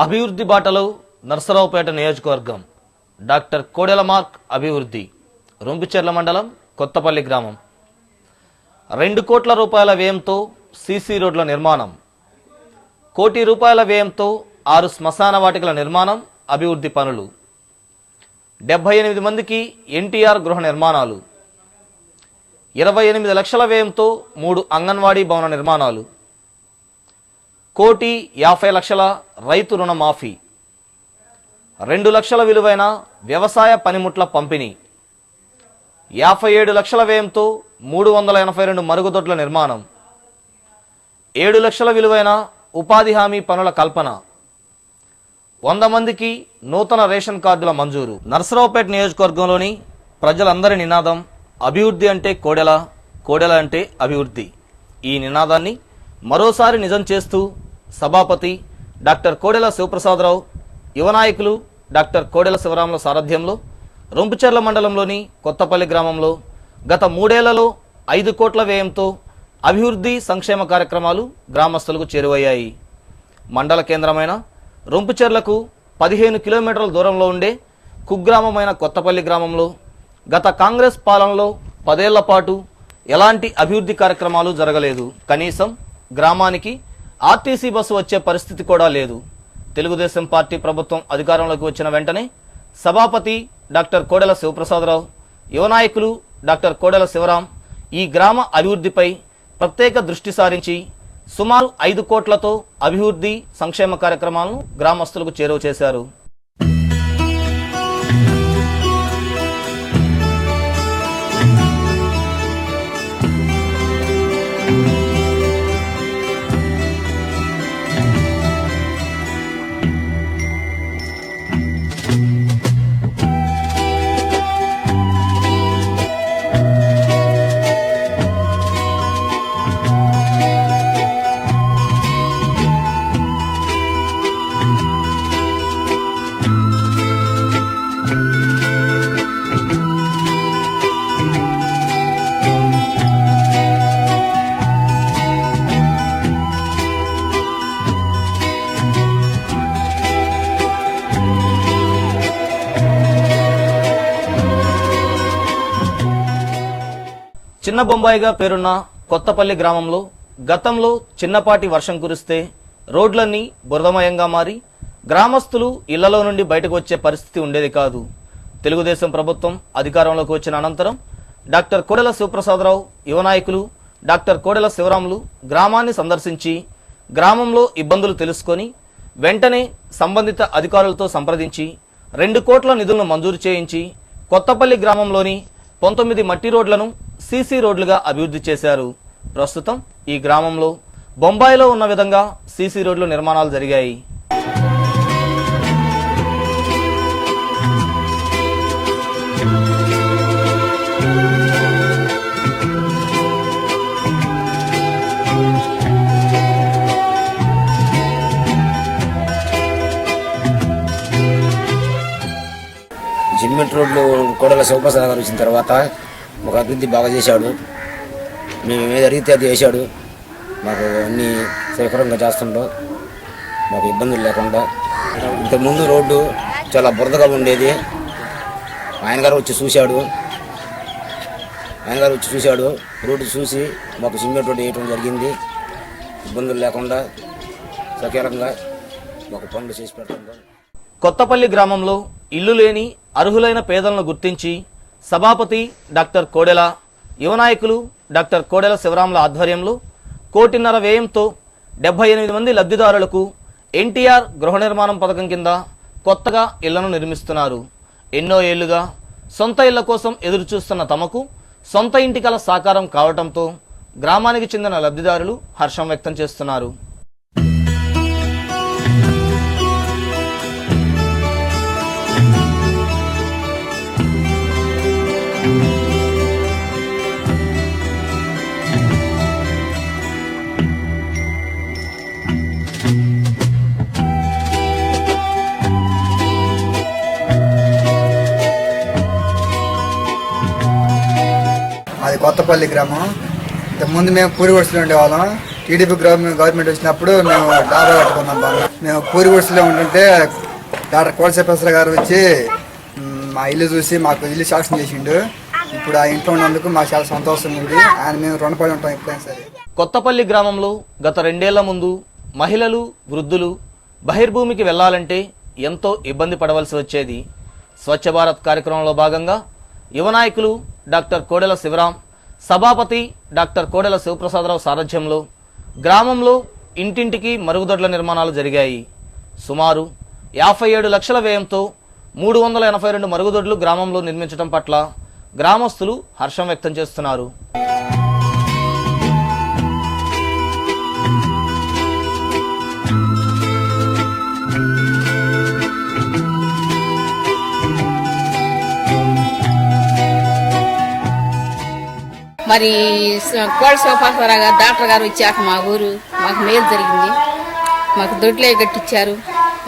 అభివృద్ధి బాటలో నర్సరావుపేట నియోజకవర్గం. డాక్టర్ కోడెల మార్క్ అభివృద్ధి. రొంపిచెర్ల మండలం కొత్తపల్లి గ్రామం. 2 కోట్ల రూపాయల వ్యయంతో సీసీ రోడ్ల నిర్మాణం. 1 కోటి రూపాయల వ్యయంతో 6 శ్మశాన వాటికల నిర్మాణం, అభివృద్ధి పనులు. 78 మందికి ఎన్టీఆర్ గృహ నిర్మాణాలు. 28 లక్షల వ్యయంతో 3 అంగన్వాడీ భవన నిర్మాణాలు. 1,50,00,000 రైతు రుణమాఫీ. 2 లక్షల విలువైన వ్యవసాయ పనిముట్ల పంపిణీ. 57 లక్షల వ్యయంతో 382 మరుగుదొడ్ల నిర్మాణం. 7 లక్షల విలువైన ఉపాధి హామీ పనుల కల్పన. 100 మందికి నూతన రేషన్ కార్డుల మంజూరు. నర్సరావుపేట నియోజకవర్గంలోని ప్రజలందరి నినాదం అభివృద్ధి అంటే కోడెల, కోడెల అంటే అభివృద్ధి. ఈ నినాదాన్ని మరోసారి నిజం చేస్తూ సభాపతి డాక్టర్ కోడెల శివప్రసాదరావు, యువ నాయకులు డాక్టర్ కోడెల శివరాముల సారథ్యంలో రొంపిచెర్ల మండలంలోని కొత్తపల్లి గ్రామంలో గత 3 ఏళ్లలో 5 కోట్ల వ్యయంతో అభివృద్ధి సంక్షేమ కార్యక్రమాలు గ్రామస్తులకు చేరువయ్యాయి. మండల కేంద్రమైన రొంపిచెర్లకు 15 కిలోమీటర్ల దూరంలో ఉండే కుగ్రామమైన కొత్తపల్లి గ్రామంలో గత కాంగ్రెస్ పాలనలో 10 ఏళ్ల పాటు ఎలాంటి అభివృద్ధి కార్యక్రమాలు జరగలేదు. కనీసం గ్రామానికి ఆర్టీసీ బస్సు వచ్చే పరిస్థితి కూడా లేదు. తెలుగుదేశం పార్టీ ప్రభుత్వం అధికారంలోకి వచ్చిన వెంటనే సభాపతి డాక్టర్ కోడెల శివప్రసాదరావు, యువ నాయకులు డాక్టర్ కోడెల శివరాం ఈ గ్రామ అభివృద్ధిపై ప్రత్యేక దృష్టి సారించి సుమారు 5 కోట్లతో అభివృద్ధి సంక్షేమ కార్యక్రమాలను గ్రామస్తులకు చేరువ చేశారు. చిన్న బొంబాయిగా పేరున్న కొత్తపల్లి గ్రామంలో గతంలో చిన్నపాటి వర్షం కురిస్తే రోడ్లన్నీ బురదమయంగా మారి గ్రామస్తులు ఇళ్లలో నుండి బయటకు వచ్చే పరిస్థితి ఉండేది కాదు. తెలుగుదేశం ప్రభుత్వం అధికారంలోకి వచ్చిన అనంతరం డాక్టర్ కోడెల శివప్రసాదరావు, యువ నాయకులు డాక్టర్ కోడెల శివరాములు గ్రామాన్ని సందర్శించి గ్రామంలో ఇబ్బందులు తెలుసుకొని వెంటనే సంబంధిత అధికారులతో సంప్రదించి 2 కోట్ల నిధులను మంజూరు చేయించి కొత్తపల్లి గ్రామంలోని 19 మట్టి రోడ్లను సీసీ రోడ్లుగా అభివృద్ధి చేశారు. ప్రస్తుతం ఈ గ్రామంలో బొంబాయిలో ఉన్న విధంగా సీసీ రోడ్లు నిర్మాణాలు జరిగాయి. సిమెంట్ రోడ్లు కోడెల శివప్రసాద్ గారు వచ్చిన తర్వాత ఒక అభివృద్ధి బాగా చేశాడు. మేము ఏది అడిగితే అది చేశాడు. మాకు అన్నీ సౌకర్యంగా చేస్తుండో, మాకు ఇబ్బందులు లేకుండా. ఇంతకుముందు రోడ్డు చాలా బురదగా ఉండేది. ఆయన గారు వచ్చి చూశాడు. రోడ్డు చూసి మాకు సిమెంట్ రోడ్డు వేయటం జరిగింది. ఇబ్బందులు లేకుండా సౌకర్యంగా మాకు పనులు చేసి పెడుతుండో. కొత్తపల్లి గ్రామంలో ఇల్లు లేని అర్హులైన పేదలను గుర్తించి సభాపతి డాక్టర్ కోడెల, యువ నాయకులు డాక్టర్ కోడెల శివరాముల ఆధ్వర్యంలో 1.5 కోటి వ్యయంతో 78 మంది లబ్ధిదారులకు ఎన్టీఆర్ గృహ నిర్మాణం పథకం కింద కొత్తగా ఇళ్లను నిర్మిస్తున్నారు. ఎన్నో ఏళ్లుగా సొంత ఇళ్ల కోసం ఎదురు చూస్తున్న తమకు సొంత ఇంటి కల సాకారం కావడంతో గ్రామానికి చెందిన లబ్ధిదారులు హర్షం వ్యక్తం చేస్తున్నారు. అది కొత్తపల్లి గ్రామం. ఇంతకుముందు మేము పూరి వరుసలో ఉండేవాళ్ళం. టీడీపీ గవర్నమెంట్ వచ్చినప్పుడు మేము డాబా కట్టుకున్నాం బాగా. మేము పూరి గుడిసెలో ఉంటుంటే డాక్టర్ కోడల గారు వచ్చి మా ఇల్లు చూసి మాకు ఇల్లు శాంక్షన్ చేసిండు. ఇప్పుడు ఆ ఇంట్లో ఉన్నందుకు మాకు చాలా సంతోషంగా ఉంది. ఆయన మేము రుణపడి ఉంటాం ఎప్పుడైనా సరే. కొత్తపల్లి గ్రామంలో గత 2 ఏళ్ల ముందు మహిళలు, వృద్ధులు బహిర్భూమికి వెళ్లాలంటే ఎంతో ఇబ్బంది పడవలసి వచ్చేది. స్వచ్ఛ భారత్ కార్యక్రమంలో భాగంగా యువ నాయకులు డాక్టర్ కోడెల శివరాం, సభాపతి డాక్టర్ కోడెల శివప్రసాదరావు సారథ్యంలో గ్రామంలో ఇంటింటికి మరుగుదొడ్ల నిర్మాణాలు జరిగాయి. సుమారు 57 లక్షల వ్యయంతో 382 మరుగుదొడ్లు గ్రామంలో నిర్మించడం పట్ల గ్రామస్తులు హర్షం వ్యక్తం చేస్తున్నారు. మరి కోడ శివప్రసాదరావు గారు డాక్టర్ గారు వచ్చాక మా ఊరు మాకు మేలు జరిగింది. మాకు దొడ్లే కట్టించారు.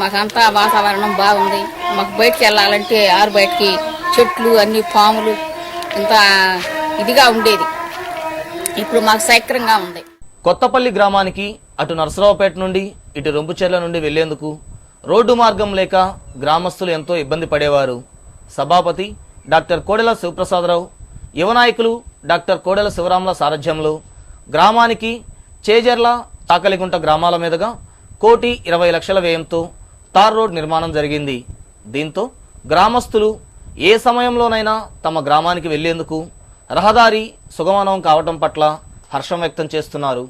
మాకంతా వాతావరణం బాగుంది. మాకు బయటికి వెళ్ళాలంటే ఆరు బయటికి చెట్లు అన్ని పాములు ఇంత ఇదిగా ఉండేది. ఇప్పుడు మాకు సౌకర్యంగా ఉంది. కొత్తపల్లి గ్రామానికి అటు నరసరావుపేట నుండి ఇటు రొంపుచెర్ల నుండి వెళ్లేందుకు రోడ్డు మార్గం లేక గ్రామస్తులు ఎంతో ఇబ్బంది పడేవారు. సభాపతి డాక్టర్ కోడెల శివప్రసాదరావు, యువ నాయకులు డాక్టర్ కోడెల శివరాముల సారథ్యంలో గ్రామానికి చేజర్ల, తాకలిగుంట గ్రామాల మీదుగా 1,20 లక్షల వ్యయంతో తార్ రోడ్ నిర్మాణం జరిగింది. దీంతో గ్రామస్తులు ఏ సమయంలోనైనా తమ గ్రామానికి వెళ్లేందుకు రహదారి సుగమనం కావటం పట్ల హర్షం వ్యక్తం చేస్తున్నారు.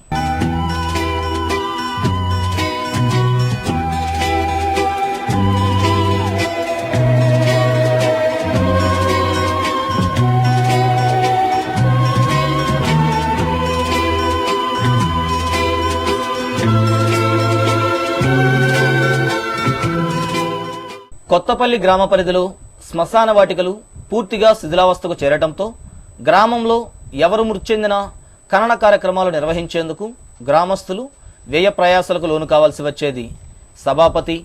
కొత్తపల్లి గ్రామ పరిధిలో శ్మశాన వాటికలు పూర్తిగా శిథిలావస్థకు చేరటంతో గ్రామంలో ఎవరు మృతి చెందినా ఖనన కార్యక్రమాలు నిర్వహించేందుకు గ్రామస్తులు వ్యయ ప్రయాసాలకు లోను కావాల్సి వచ్చేది. సభాపతి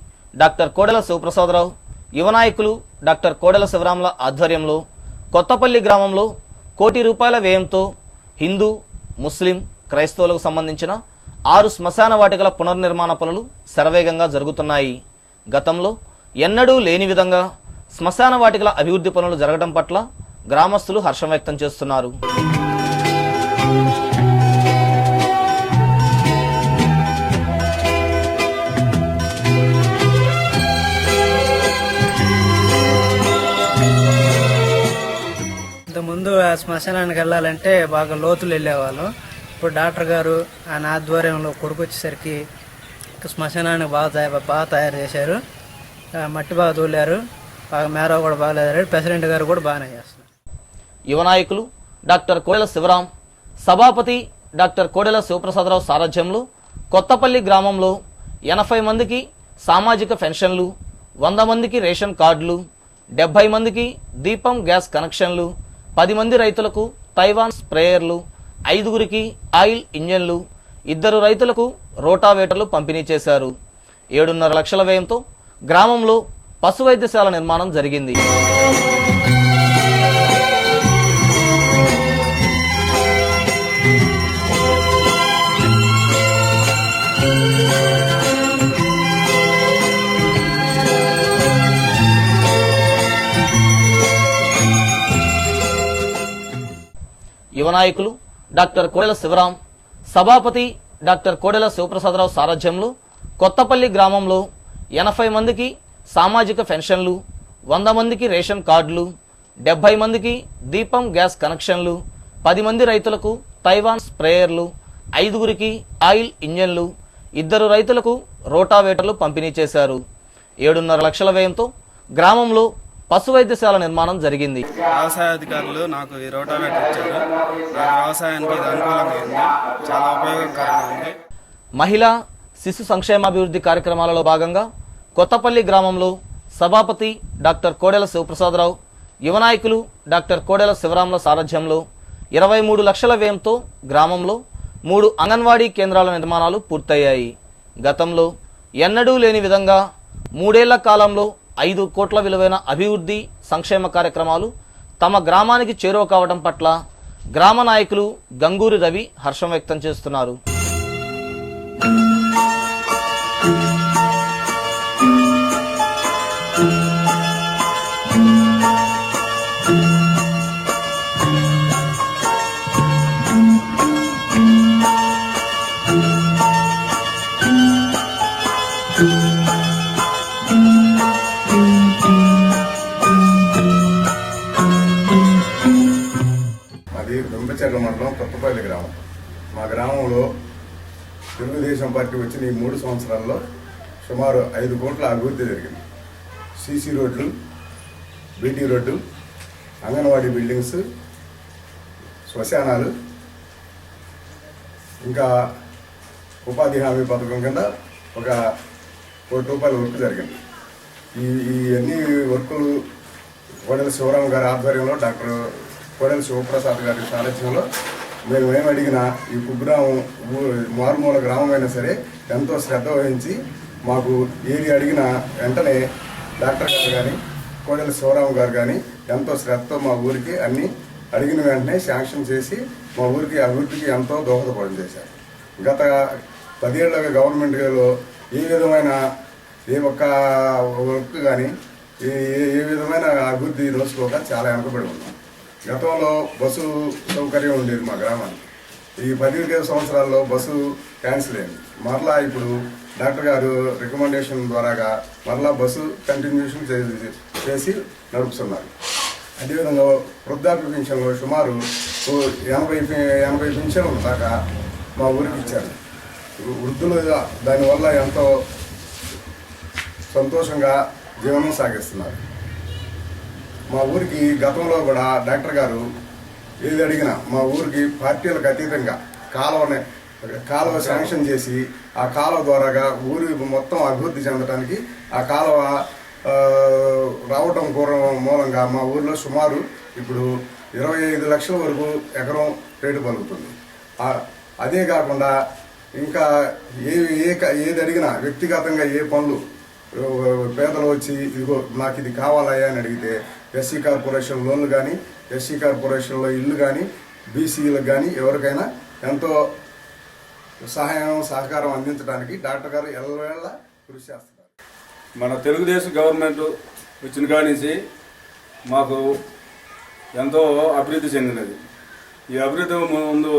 డాక్టర్ కోడెల శివప్రసాదరావు, యువ నాయకులు డాక్టర్ కోడెల శివరాముల ఆధ్వర్యంలో కొత్తపల్లి గ్రామంలో 1 కోటి రూపాయల వ్యయంతో హిందూ, ముస్లిం, క్రైస్తవులకు సంబంధించిన 6 శ్మశాన వాటికల పునర్నిర్మాణ పనులు శరవేగంగా జరుగుతున్నాయి. గతంలో ఎన్నడూ లేని విధంగా శ్మశాన వాటికల అభివృద్ధి పనులు జరగడం పట్ల గ్రామస్తులు హర్షం వ్యక్తం చేస్తున్నారు. ఇంతకుముందు ఆ శ్మశానానికి వెళ్ళాలంటే బాగా లోతులు వెళ్ళేవాళ్ళం. ఇప్పుడు డాక్టర్ గారు ఆయన ఆధ్వర్యంలో కొడుకు వచ్చేసరికి శ్మశానాన్ని బాగా తయారు చేశారు. మట్టి బాగా తోలారు. బాగా మేర కూడా బాగా లేదారు. ప్రెసిడెంట్ గారు కూడా బాగానే చేస్తున్నారు. యువ నాయకులు డాక్టర్ కోడెల శివరాం, సభాపతి డాక్టర్ కోడెల శివప్రసాదరావు సారథ్యంలో కొత్తపల్లి గ్రామంలో 80 మందికి సామాజిక పెన్షన్లు, 100 మందికి రేషన్ కార్డులు, 70 మందికి దీపం గ్యాస్ కనెక్షన్లు, 10 మంది రైతులకు తైవాన్ స్ప్రేయర్లు, 5గురికి ఆయిల్ ఇంజన్లు, 2 రైతులకు రోటావేటర్లు పంపిణీ చేశారు. 7.5 లక్షల వ్యయంతో గ్రామంలో పశు వైద్యశాల నిర్మాణం జరిగింది. యువ నాయకులు డాక్టర్ కోడెల శివరాం, సభాపతి డాక్టర్ కోడెల శివప్రసాదరావు సారథ్యంలో కొత్తపల్లి గ్రామంలో 80 మందికి సామాజిక పెన్షన్లు, 100 మందికి రేషన్ కార్డులు, 70 మందికి దీపం గ్యాస్ కనెక్షన్లు, 10 మంది రైతులకు తైవాన్ స్ప్రేయర్లు, 5గురికి ఆయిల్ ఇంజన్లు, 2 రైతులకు రోటావేటర్లు పంపిణీ చేశారు. 7.5 లక్షల వ్యయంతో గ్రామంలో పశు వైద్యశాల నిర్మాణం జరిగింది. వ్యవసాయ అధికారులు నాకు ఈ రోటావేటర్ ఇచ్చారు. నాకు వ్యవసాయానికి ఇది అనుకూలంగా ఉంది, చాలా ఉపయోగకరంగా ఉంది. మహిళా శిశు సంక్షేమాభివృద్ధి కార్యక్రమాలలో భాగంగా కొత్తపల్లి గ్రామంలో సభాపతి డాక్టర్ కోడెల శివప్రసాదరావు, యువ నాయకులు డాక్టర్ కోడెల శివరాముల సారథ్యంలో 23 లక్షల వ్యయంతో గ్రామంలో 3 అంగన్వాడీ కేంద్రాల నిర్మాణాలు పూర్తయ్యాయి. గతంలో ఎన్నడూ లేని విధంగా 3 ఏళ్ల కాలంలో 5 కోట్ల విలువైన అభివృద్ధి సంక్షేమ కార్యక్రమాలు తమ గ్రామానికి చేరువ కావడం పట్ల గ్రామ నాయకులు గంగూరి రవి హర్షం వ్యక్తం చేస్తున్నారు. తాడేపల్లి మండలం కొత్తపల్లి గ్రామం. మా గ్రామంలో తెలుగుదేశం పార్టీ వచ్చిన ఈ 3 సంవత్సరాల్లో సుమారు 5 కోట్ల అభివృద్ధి జరిగింది. సీసీ రోడ్లు, బీటీ రోడ్డు, అంగన్వాడీ బిల్డింగ్స్, శ్మశానాలు, ఇంకా ఉపాధి హామీ పథకం కింద 1 కోటి రూపాయల వర్క్ జరిగింది. ఈ అన్ని వర్కులు కోడెల శివరామ గారి ఆధ్వర్యంలో, డాక్టర్ కోడెల శివప్రసాద్ గారి సారథ్యంలో మేము ఏం అడిగినా ఈ కుగ్రామం మారుమూల గ్రామం అయినా సరే ఎంతో శ్రద్ధ వహించి మాకు ఏది అడిగినా వెంటనే డాక్టర్ గారు కానీ కోడెల శివరామ గారు కానీ ఎంతో శ్రద్ధతో మా ఊరికి అన్నీ అడిగిన వెంటనే శాంక్షన్ చేసి మా ఊరికి అభివృద్ధికి ఎంతో దోహదపడం చేశారు. గత 10 ఏళ్ళ గవర్నమెంట్లో ఏ విధమైన ఏ ఒక్క వర్క్ కానీ ఏ విధమైన అభివృద్ధి నోసుకోక చాలా వెనకబడి ఉన్నాం. గతంలో బస్సు సౌకర్యం ఉండేది మా గ్రామానికి. ఈ 15 సంవత్సరాల్లో బస్సు క్యాన్సిల్ అయింది. మరలా ఇప్పుడు డాక్టర్ గారు రికమెండేషన్ ద్వారాగా మరలా బస్సు కంటిన్యూషన్ చేసి నడుపుతున్నారు. అదేవిధంగా వృద్ధాప్య పెన్షన్లో సుమారు 80 పెన్షన్లు దాకా మా ఊరికి ఇచ్చారు. వృద్ధులు దానివల్ల ఎంతో సంతోషంగా జీవనం సాగిస్తున్నారు. మా ఊరికి గతంలో కూడా డాక్టర్ గారు ఏది అడిగినా మా ఊరికి పార్టీలకు అతీతంగా కాలువ శాంక్షన్ చేసి ఆ కాలువ ద్వారాగా ఊరి మొత్తం అభివృద్ధి చెందడానికి ఆ కాలువ రావటం మూలంగా మా ఊరిలో సుమారు ఇప్పుడు 25 లక్షల వరకు ఎకరం రేటు పలుకుతుంది. అదే కాకుండా ఇంకా ఏది అడిగినా వ్యక్తిగతంగా ఏ పనులు పేదలు వచ్చి ఇదిగో నాకు ఇది కావాలయ్యా అని అడిగితే ఎస్సీ కార్పొరేషన్ లోన్లు కానీ, ఎస్సీ కార్పొరేషన్లో ఇల్లు కానీ, బీసీలకు కానీ ఎవరికైనా ఎంతో సహాయం సహకారం అందించడానికి డాక్టర్ గారు ఎల్లవేళ కృషి చేస్తున్నారు. మన తెలుగుదేశం గవర్నమెంట్ వచ్చిన కాడి నుంచి మాకు ఎంతో అభివృద్ధి చెందినది. ఈ అభివృద్ధి ముందు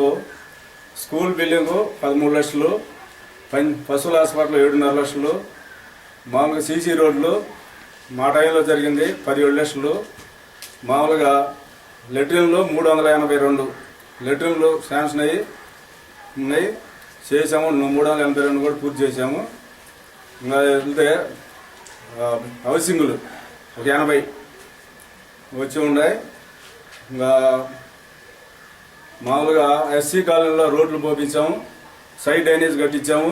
స్కూల్ బిల్డింగు 13 లక్షలు, పశువుల హాస్పిటల్ 7.5 లక్షలు, మామూలుగా సీసీ రోడ్లు మా టైంలో జరిగింది 17 లక్షలు, మామూలుగా లెట్రిన్లు 382 లెట్రిన్లు శాంక్షన్ అయ్యి ఉన్నాయి, చేసాము. 382 కూడా పూర్తి చేసాము. ఇంకా వెళ్తే హౌసింగ్లు ఒక 80 వచ్చి ఉన్నాయి. ఇంకా మామూలుగా ఎస్సీ కాలనీలో రోడ్లు పోపించాము, సైడ్ డ్రైనేజ్ కట్టించాము.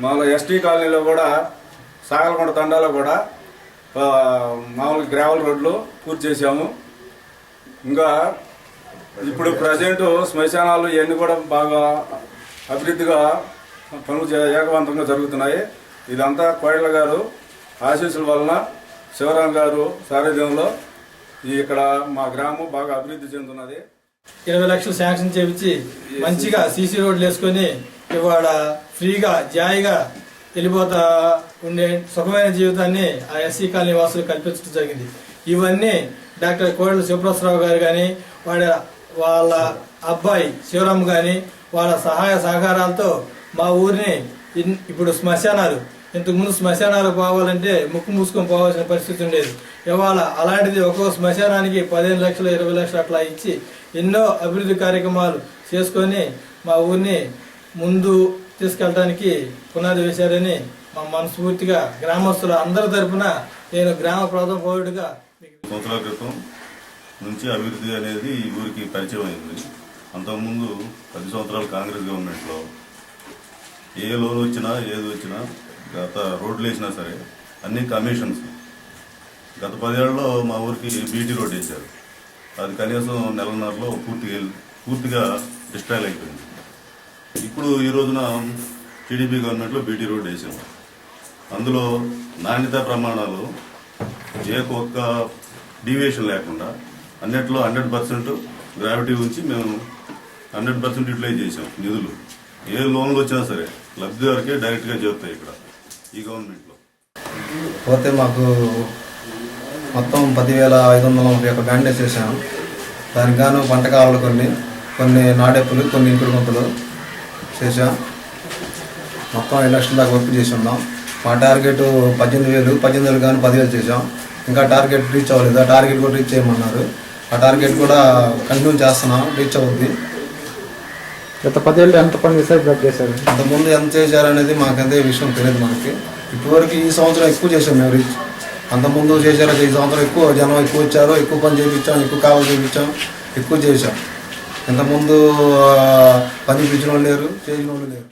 మామూలుగా ఎస్టీ కాలనీలో కూడా సాగలకొండ తండాలో కూడా మామూలుగా గ్రావెల్ రోడ్లు పూర్తి చేసాము. ఇంకా ఇప్పుడు ప్రజెంట్ శ్మశానాలు ఇవన్నీ కూడా బాగా అభివృద్ధిగా పనులు ఏకవంతంగా జరుగుతున్నాయి. ఇదంతా కోడెల గారు ఆశీస్సుల వలన, శివరాం గారు సారథ్యంలో ఇక్కడ మా గ్రామం బాగా అభివృద్ధి చెందుతున్నది. 20 లక్షలు శాంక్షన్ చేయించి మంచిగా సీసీ రోడ్లు వేసుకొని ఇవాళ ఫ్రీగా జాయిగా వెళ్ళిపోతా ఉండే సుఖమైన జీవితాన్ని ఆ ఎస్సీ కాలనీ వాసులు కల్పించడం జరిగింది. ఇవన్నీ డాక్టర్ కోడెల శివప్రసాదరావు గారు కానీ, వాళ్ళ అబ్బాయి శివరామ్ కానీ వాళ్ళ సహాయ సహకారాలతో మా ఊరిని ఇప్పుడు శ్మశానాలు, ఇంతకుముందు శ్మశానాలు పోవాలంటే ముక్కు మూసుకొని పోవాల్సిన పరిస్థితి ఉండేది. ఇవాళ అలాంటిది ఒక్కో శ్మశానానికి 15 లక్షలు 20 లక్షలు అట్లా ఇచ్చి ఎన్నో అభివృద్ధి కార్యక్రమాలు చేసుకొని మా ఊరిని ముందు తీసుకెళ్ళడానికి పునాది వేశారని మా మనస్ఫూర్తిగా గ్రామస్తుల అందరి తరఫున నేను గ్రామ ప్రధాన పౌరుడిగా సంవత్సరాల క్రితం నుంచి అభివృద్ధి అనేది ఈ ఊరికి పరిచయం అయింది. అంతకుముందు 10 సంవత్సరాలు కాంగ్రెస్ గవర్నమెంట్లో ఏ లోన్ వచ్చినా ఏది వచ్చినా గత రోడ్లు వేసినా సరే అన్ని కమిషన్స్. గత 10 ఏళ్లలో మా ఊరికి బీటీ రోడ్ వేశారు. అది కనీసం నెలన్నరలో పూర్తిగా డిస్ట్రాయల్ అయిపోయింది. ఇప్పుడు ఈ రోజున టీడీపీ గవర్నమెంట్లో బీటీ రోడ్ వేసాం. అందులో నాణ్యత ప్రమాణాలు ఏ ఒక్క డీవియేషన్ లేకుండా అన్నిట్లో 100% గ్రావిటీ ఉంచి మేము 100% యూటిలైజ్ చేసాం. నిధులు ఏ లోన్లు వచ్చినా సరే లబ్ధిదారుకే డైరెక్ట్గా చేరుతాయి ఇక్కడ ఈ గవర్నమెంట్లో. పోతే మాకు మొత్తం 10,531 బ్యాండేజ్ చేసాం. దానికి గాను పంట కావాలి కొన్ని నాడెప్పులు, కొన్ని ఇంకుడు గుంతలు చేసాం. మొత్తం 5 లక్షల దాకా వర్క్ చేసి ఉన్నాం. మా టార్గెట్ 18,000 కానీ 10,000 చేసాం. ఇంకా టార్గెట్ రీచ్ అవ్వలేదు. ఆ టార్గెట్ కూడా రీచ్ చేయమన్నారు. ఆ టార్గెట్ కూడా కంటిన్యూ చేస్తున్నాం, రీచ్ అవుద్ది. గత 10 ఏళ్ళు ఎంత పని చేశారు? అంతకుముందు ఎంత చేశారనేది మాకంతే విషయం తెలియదు మనకి. ఇప్పటివరకు ఈ సంవత్సరం ఎక్కువ చేసాం మేము రీచ్. అంతకుముందు చేశారు, ఈ సంవత్సరం ఎక్కువ జనం ఎక్కువ వచ్చారు, ఎక్కువ పని చేయించాం, ఎక్కువ కావాలి చేయించాం, ఎక్కువ చేసాం. ఇంతకుముందు పని పిలిచిన వాళ్ళు లేరు, చేసిన వాళ్ళు లేరు.